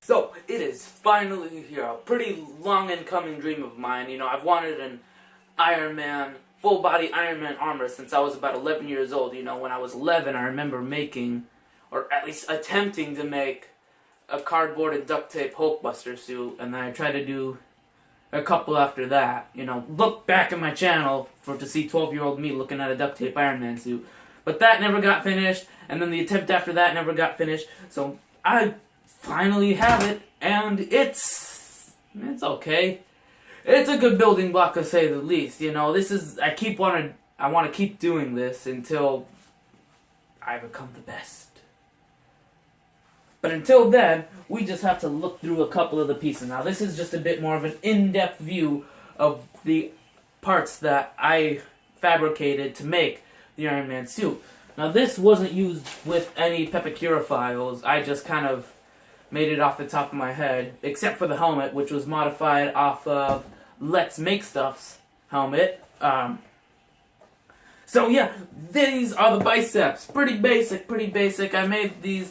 So, it is finally here, a pretty long and coming dream of mine. You know, I've wanted an Iron Man, full-body Iron Man armor since I was about 11 years old. You know, when I was 11, I remember making, or at least attempting to make, a cardboard and duct tape Hulkbuster suit, and then I tried to do a couple after that. You know, look back at my channel to see 12-year-old me looking at a duct tape Iron Man suit. But that never got finished, and then the attempt after that never got finished, so I finally have it, and it's okay. It's a good building block, to say the least. You know, I want to keep doing this until I become the best. But until then, we just have to look through a couple of the pieces. Now, this is just a bit more of an in-depth view of the parts that I fabricated to make the Iron Man suit. Now, this wasn't used with any Pepakura files. I just kind of made it off the top of my head, except for the helmet, which was modified off of Let's Make Stuff's helmet. So yeah, these are the biceps. Pretty basic. I made these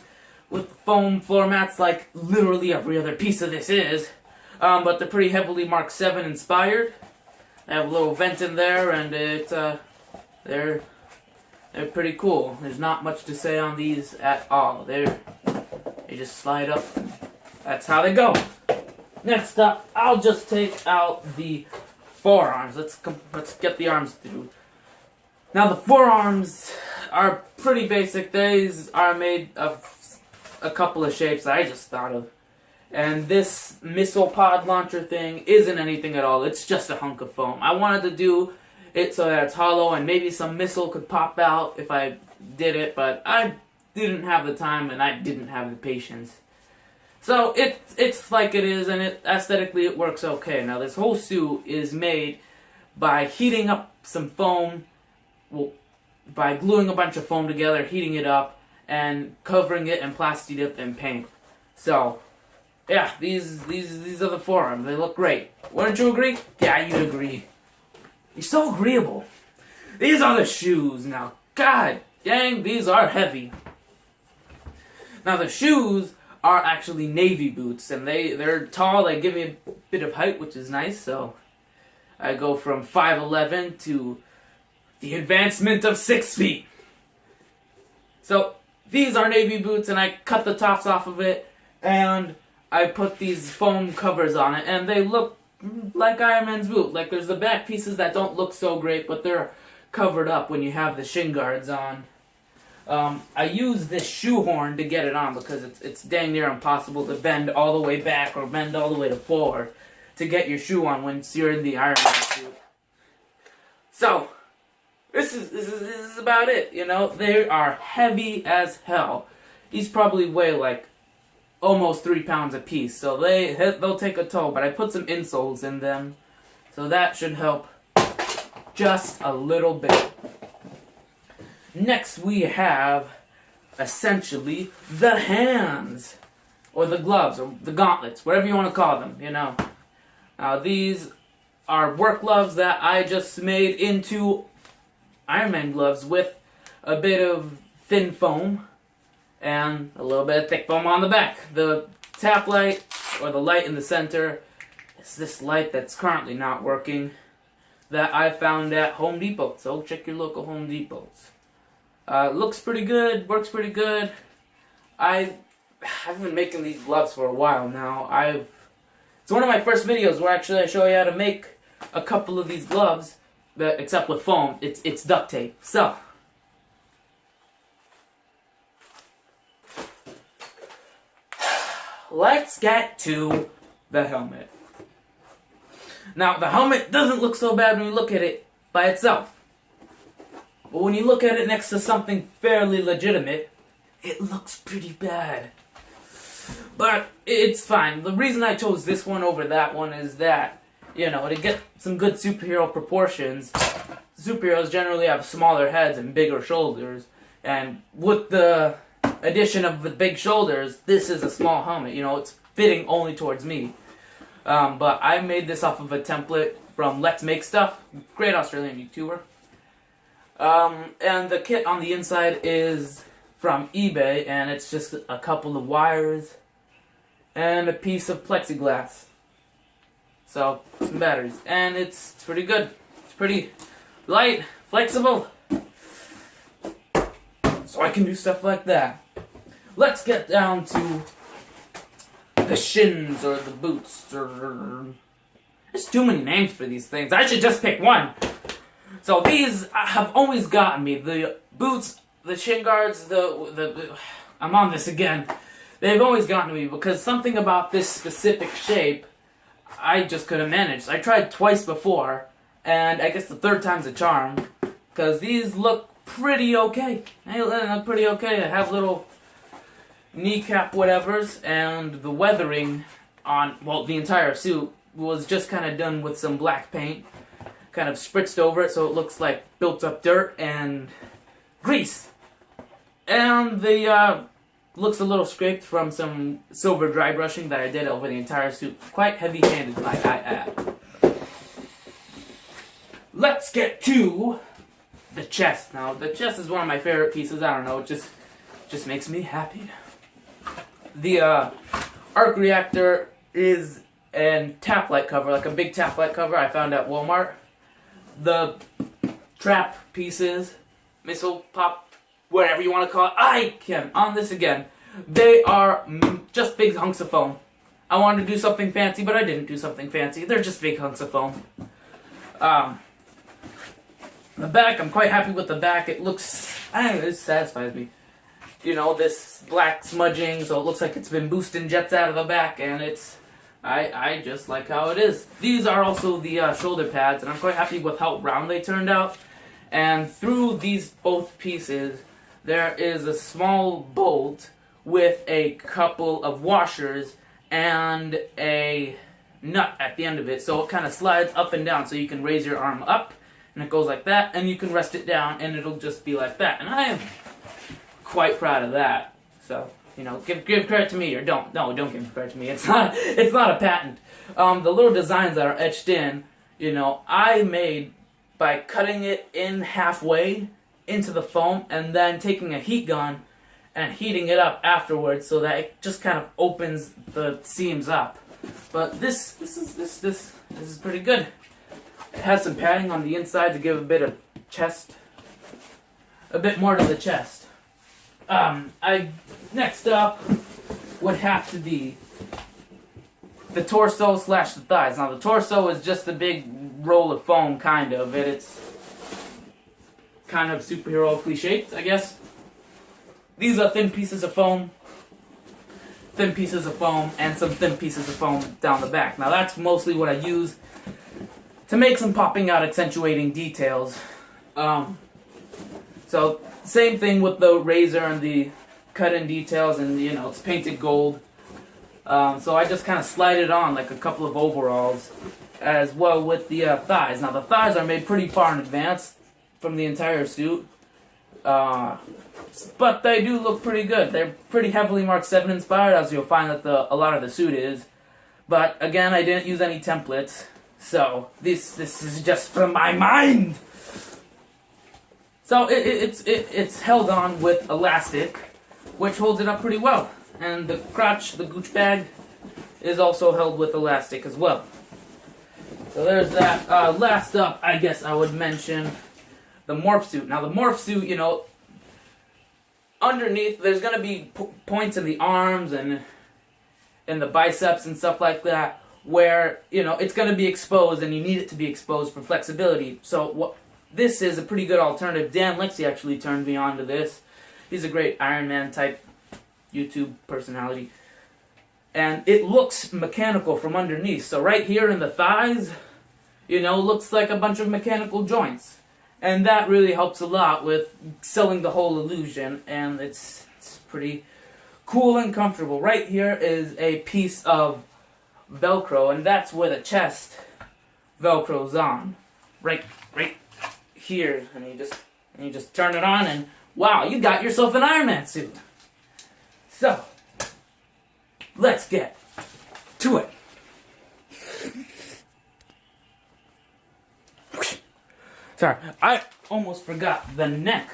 with foam floor mats like literally every other piece of this is. But they're pretty heavily Mark 7 inspired. They have a little vent in there, and they're pretty cool. There's not much to say on these at all. They just slide up. That's how they go. Next up, I'll just take out the forearms. Let's get the arms through. Now, the forearms are pretty basic. These are made of a couple of shapes that I just thought of. And this missile pod launcher thing isn't anything at all. It's just a hunk of foam. I wanted to do it so that it's hollow and maybe some missile could pop out if I did it, but I didn't have the time and I didn't have the patience. So it's like it is, and aesthetically it works okay. Now, this whole suit is made by heating up some foam, well, by gluing a bunch of foam together, heating it up, and covering it in plasti dip and paint. So, yeah, these are the forearms. They look great. Wouldn't you agree? Yeah, you'd agree. You're so agreeable. These are the shoes. Now, god dang, these are heavy. Now, the shoes are actually navy boots, and they're tall. They give me a bit of height, which is nice. So I go from 5'11" to the advancement of 6 feet. So these are navy boots, and I cut the tops off of it, and I put these foam covers on it, and they look like Iron Man's boot. Like, there's the back pieces that don't look so great, but they're covered up when you have the shin guards on. I use this shoehorn to get it on because it's dang near impossible to bend all the way back or bend all the way to forward to get your shoe on once you're in the Iron Man suit. So, this is about it, you know. They are heavy as hell. These probably weigh like almost 3 pounds a piece, so they'll take a toll, but I put some insoles in them, so that should help just a little bit. Next, we have, essentially, the hands, or the gloves, or the gauntlets, whatever you want to call them, you know. These are work gloves that I just made into Iron Man gloves with a bit of thin foam and a little bit of thick foam on the back. The tap light, or the light in the center, is this light that's currently not working that I found at Home Depot, so check your local Home Depots. Looks pretty good, works pretty good. I've been making these gloves for a while now. It's one of my first videos where actually I show you how to make a couple of these gloves, except with foam. It's duct tape. So, let's get to the helmet. Now, the helmet doesn't look so bad when you look at it by itself. But when you look at it next to something fairly legitimate, it looks pretty bad. But it's fine. The reason I chose this one over that one is that, you know, to get some good superhero proportions, superheroes generally have smaller heads and bigger shoulders. And with the addition of the big shoulders, this is a small helmet. You know, it's fitting only towards me. But I made this off of a template from Let's Make Stuff, great Australian YouTuber. And the kit on the inside is from eBay, and it's just a couple of wires and a piece of plexiglass. So, some batteries. And it's pretty good. It's pretty light, flexible. So I can do stuff like that. Let's get down to the shins or the boots. There's too many names for these things. I should just pick one. So these have always gotten me. The boots, the shin guards, I'm on this again. They've always gotten me because something about this specific shape I just couldn't manage. I tried twice before, and I guess the third time's a charm, because these look pretty okay. They look pretty okay. I have little kneecap whatevers, and the weathering on, well, the entire suit was just kind of done with some black paint, kind of spritzed over it so it looks like built up dirt and grease. And the looks a little scraped from some silver dry brushing that I did over the entire suit. Quite heavy-handed, might I add. Let's get to the chest. Now, the chest is one of my favorite pieces. I don't know, it just makes me happy. The arc reactor is a tap light cover, like a big tap light cover I found at Walmart. The trap pieces, missile pop, whatever you want to call it. I can on this again. They are just big hunks of foam. I wanted to do something fancy, but I didn't do something fancy. They're just big hunks of foam. The back, I'm quite happy with the back. It looks, I don't know, it satisfies me. You know, this black smudging, so it looks like it's been boosting jets out of the back, and it's, I just like how it is. These are also the shoulder pads, and I'm quite happy with how round they turned out. And through these both pieces, there is a small bolt with a couple of washers and a nut at the end of it. So it kind of slides up and down so you can raise your arm up and it goes like that, and you can rest it down and it'll just be like that. And I am quite proud of that. So, you know, give credit to me or don't. No, don't give credit to me. It's not a patent. The little designs that are etched in, you know, I made by cutting it in halfway into the foam and then taking a heat gun and heating it up afterwards so that it just kind of opens the seams up. But this is pretty good. It has some padding on the inside to give a bit of chest, a bit more to the chest. Next up would have to be the torso / the thighs. Now the torso is just a big roll of foam, kind of. It's kind of superhero cliched, I guess. These are thin pieces of foam, and some thin pieces of foam down the back. Now that's mostly what I use to make some popping out accentuating details. So same thing with the razor and the cut-in details, and you know, it's painted gold. So I just kind of slide it on like a couple of overalls, as well with the thighs. Now the thighs are made pretty far in advance from the entire suit, but they do look pretty good. They're pretty heavily Mark 7 inspired, as you'll find that a lot of the suit is. But again, I didn't use any templates, so this is just from my mind. So it's held on with elastic, which holds it up pretty well. And the crotch, the gooch bag, is also held with elastic as well. So there's that. Last up, I guess I would mention the morph suit. Now the morph suit, you know, underneath there's going to be points in the arms and in the biceps and stuff like that where, you know, it's going to be exposed and you need it to be exposed for flexibility. So this is a pretty good alternative. Dan Lexi actually turned me on to this. He's a great Iron Man type YouTube personality. And it looks mechanical from underneath. So right here in the thighs, you know, looks like a bunch of mechanical joints. And that really helps a lot with selling the whole illusion. And it's pretty cool and comfortable. Right here is a piece of Velcro, and that's where the chest Velcro's on. Right here. And you just turn it on and wow, you got yourself an Iron Man suit. So, let's get to it. Sorry, I almost forgot the neck.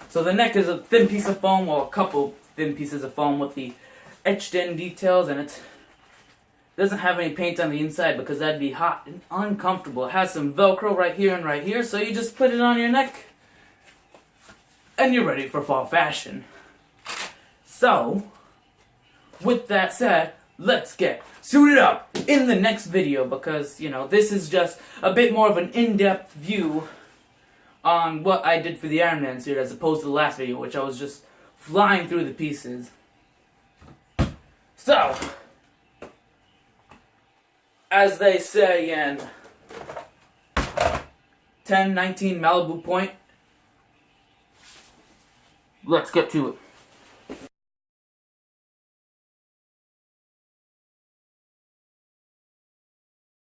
So the neck is a thin piece of foam, or a couple thin pieces of foam with the etched in details, and it doesn't have any paint on the inside because that'd be hot and uncomfortable. It has some Velcro right here, so you just put it on your neck and you're ready for fall fashion. So, with that said, let's get suited up in the next video because, you know, this is just a bit more of an in-depth view on what I did for the Iron Man suit as opposed to the last video, which I was just flying through the pieces. So, as they say in 1019 Malibu Point, let's get to it.